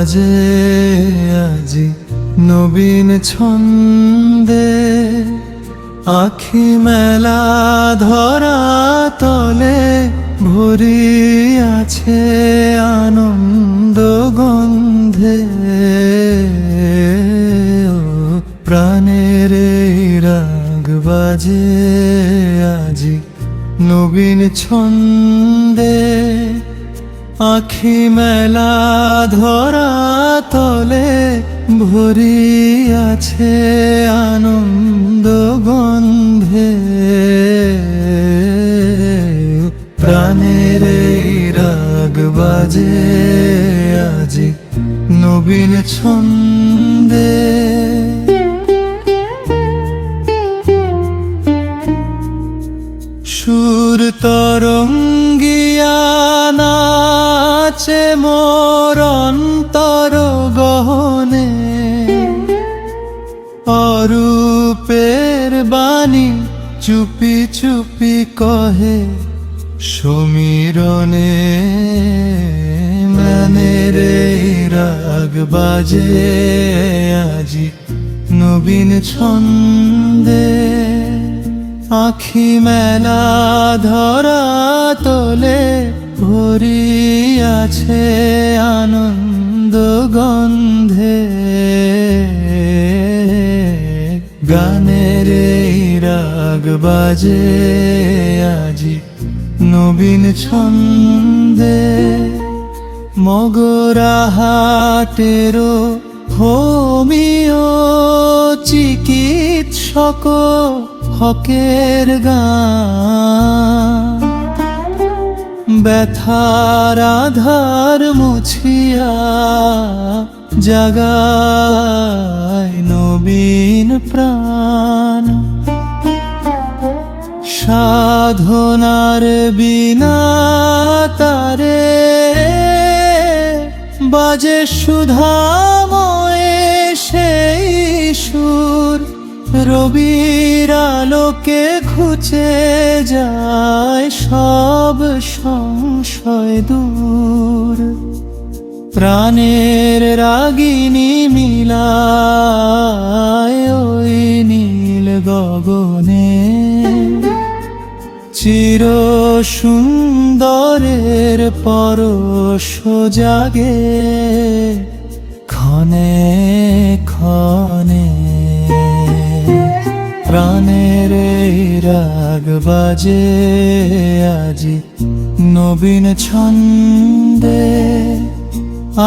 বাজে আজি নবীন ছন্দে, আখি মেলা ধরা তলে ভরি আছে আনন্দ গন্ধে। প্রাণের এই রাগ বাজে আজি নবীন ছন্দে, আখি মেলা ধরা তলে ভরি আছে আনন্দ গন্ধে। প্রাণের এই রাগ বাজে আজি নবীন ছন্দে। সুর তরঙ্গিয়া নাচে মোর অন্তর গহনে, অরূপের বাণী চুপি চুপি কহে সমীরণে। মনের এই রাগ বাজে আজি নবীন ছন্দে, আখি মেলা ধরা তলে ভরি আছে আনন্দ গন্ধে। গানের এই রাগ বাজে আজি নবীন ছন্দে। মগরা হাটেরও হোমিও চিকিৎসক হকের গান, ব্যথার আধার মুছিয়া জাগায় নবীন প্রাণ। সাধনার বিনা তারে বাজে সুধাময় সেই সুর, রবির আলোকে ঘুচে যায় সব সংশয় দূর। প্রাণের রাগিনী মিলায় ওই নীল গগনে, চির সুন্দরের পরশ জাগে ক্ষণে ক্ষণে। প্রাণের এই রাগ বাজে আজি নবীন ছন্দে,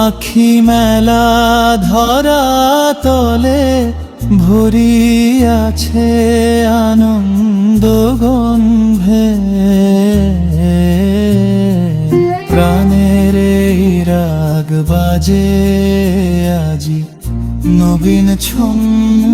আখি মেলা ধরা তলে ভরি আছে আনন্দ গন্ধে। প্রাণের এই রাগ বাজে আজি নবীন ছন্দে।